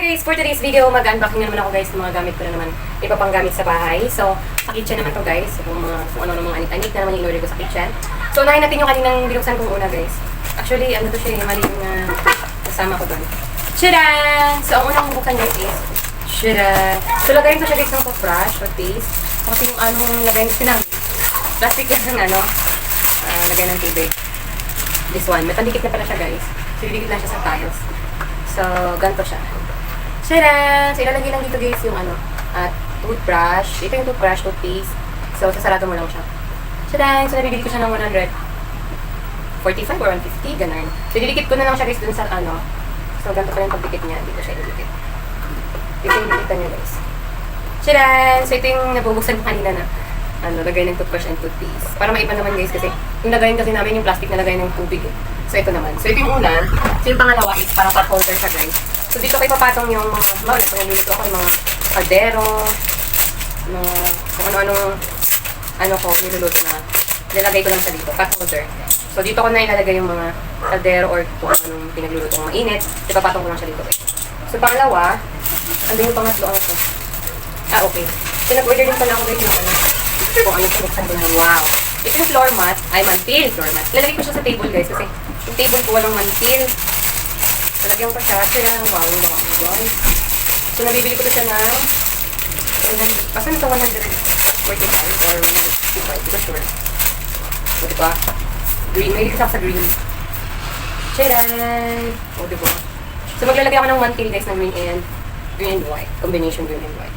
guys! For today's video, mag-unboxing naman ako guys ng mga gamit ko na naman. Iba pang gamit sa bahay. So, sa kitchen naman to guys. Kung ano mga anik-anik na naman yung in-order ko sa kitchen. So, unahin natin yung kaninang binuksan kong una guys. Actually, ano to siya, mali yung kasama ko doon. Tcharan! So, ang unang buksan guys is tcharan! So, lagayin ko siya guys ng toothbrush or paste. So, kasi yung anong lagayin ko namin. Plastic lang ng lagayin ng tubig. This one. May pandikit na pala siya guys. So, didikit lang siya sa tiles. So, ganito siya. Tcharan! So, ilalagay lang dito guys yung toothbrush. Ito yung toothbrush, toothpaste. So, sasarado mo lang siya. Tcharan! So, nabibili ko siya ng 145 or 150, ganun. So, didikit ko na lang siya guys dun sa So, ganito pa yung pagdikit niya. Dito siya idikit. Ito yung dikitan niya guys. Tcharan! So, ito yung nabubuksan ko kanina na lagay ng toothbrush and toothpaste. Para maiba naman guys kasi yung lagayin kasi namin yung plastic na lagay ng tubig eh. So, ito naman. So, ito yung una. So, yung pangalawa is parang pot holder siya guys. So, dito kayo papatong yung mga, nilito ako yung mga kaldero, mga kung ano-anong ko niluluto na nilalagay ko lang sa dito, pot holder. So, dito ko na ilalagay yung mga kaldero or kung anong pinagluluto kong mainit. So, papatong ko lang siya dito guys. So, pangalawa, andun yung pangatlo ano ko. Okay. So, nag-order din pala ako guys yung kung ano ito buksan ko na. Wow! Ito yung floor mat. Ay, mantil. Floor mat. Lalagay ko siya sa table guys kasi yung table ko walang mantil. Lalagyan ko siya. Sila ng wow. Yung mga guys. So, nabibili ko siya ng 100. Basta nito 145 or 155. Ito sure. So, diba? Green. May isa sa green. Tcharan! O, diba? So, maglalagay ako ng mantil guys ng green and white. Combination green and white.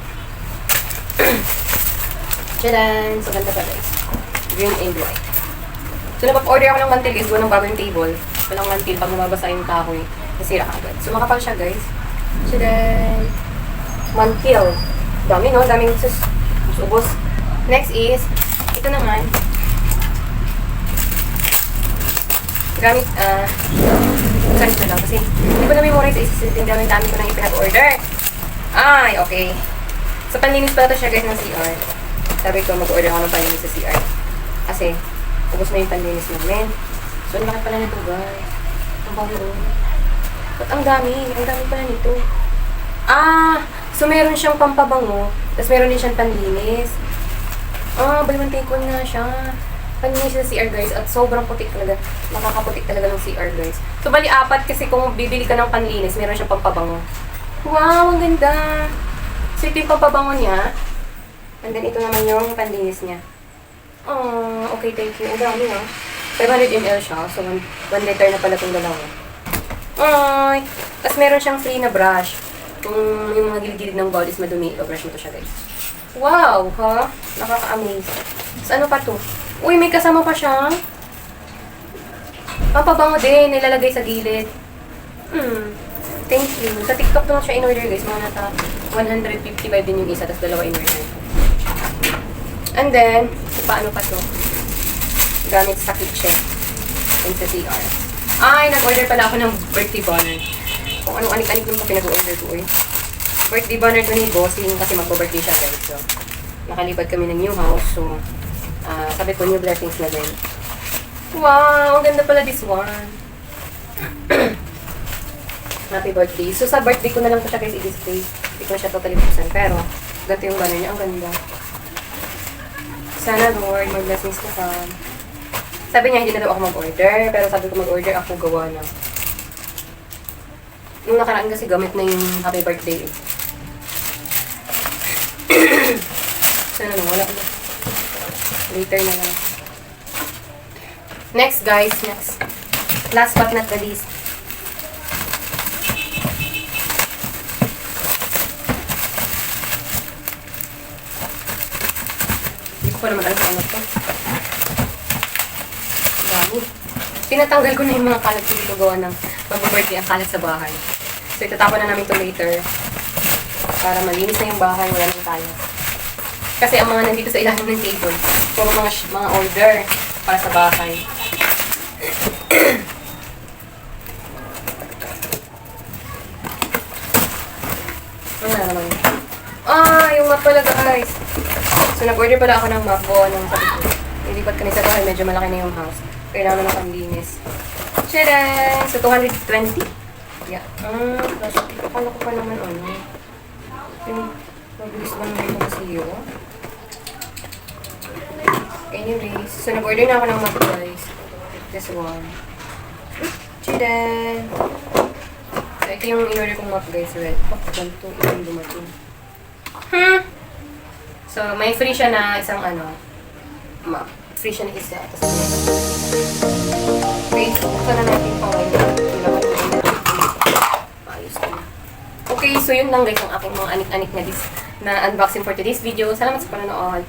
Tcharan! So, ganda pa guys. Green and white. So, napap-order ako ng mantil guys. Gawa ng bagong table. Walang mantil. Pag nababasa yung kahoy, nasira ka agad. So, makapal siya guys. Tcharan! Mantil. Dami no? Daming ubos. Next is, ito naman. Gamit, ganit na lang. Kasi, hindi ko na-memorize sa isisintin. Dami ko nang ipinag-order. Ay, okay. So, panlinis pala ito siya guys ng CR. Sabi ko, mag-order ako ng panlinis sa CR. Kasi, ubos na yung panlinis namin. So, ang laki pala nito, guys. Ang bango. Ba't ang dami? Ang dami pala nito. So meron siyang pampabango. Tapos meron din siyang panlinis. Buy one take one nga siya. Panlinis sa CR, guys. At sobrang putik talaga. Nakakaputik talaga ng CR, guys. So, bali apat kasi kung bibili ka ng panlinis, meron siyang pampabango. Wow, ang ganda. So, ito yung pampabango niya. And then, ito naman yung panlinis niya. Okay, thank you. Ang dami, ha? 500 ml siya. So, 1 liter na pala itong dalawa. Tapos, meron siyang free na brush. Kung yung mga gilid-gilid ng bowl is madumi, i-brush mo to siya, guys. Wow, ha? Nakaka-amaze. So, ano pa to? Uy, may kasama pa siyang pampabango din. Nilalagay sa gilid. Thank you. Sa TikTok naman siya in-order, guys. Mga nata 155 din yung isa, tapos dalawa in-order. And then, paano pa to? Gamit sa kitchen. And sa CR. Ay, nag-order pala ako ng birthday banner. Kung anong anik-anik yung pinag-order ko eh. Birthday banner ko ni Bossing kasi magpo-birthday siya guys. So, nakalipad kami ng new house. So, sabi ko, new blessings na din. Wow! Ang ganda pala this one. Happy birthday. So, sa birthday ko na lang ko siya guys i-display. Hindi ko siya totally buksan. Pero, ganito yung banner niya. Ang ganda. Sana Lord, may blessings na ka. Sabi niya, hindi na daw ako mag-order. Pero sabi ko mag-order, ako gawa na. Nung nakaraan kasi gamit na yung happy birthday. Sana na, wala ko na. Later na lang. Next guys, next. Last but not the least. Ko naman alam kung ano to. Dami. Tinatanggal ko na yung mga kalat dito gawa ng mag-birthday ang kalat sa bahay. So, itatapon na namin to later. Para malinis na yung bahay, wala nang kalat. Kasi ang mga nandito sa ilalim ng table, puro mga order para sa bahay. Ano na naman? Yung map pala guys. So, nag-order pala ako ng map ko. Sabi ko, nilipat kami sa bahay. Medyo malaki na yung house. Kailangan ng panlinis. Tcharan! So, 220. Yeah. Plastic. Akala ko pa naman ano. Yung mabilis lang dito kasi yun. Anyways, so nag-order na ako ng mug guys. This one. Chidan! So ito yung in-order kong mug guys, red. Bakit ganito yung dumating? So may free siya na isang ano, mug. Free siya na isa. Tapos wait, buksan na natin pa ngayon. Ayos ko na. Okay, so yun lang guys ang aking mga anik-anik na unboxing for today's video. Salamat sa panonood.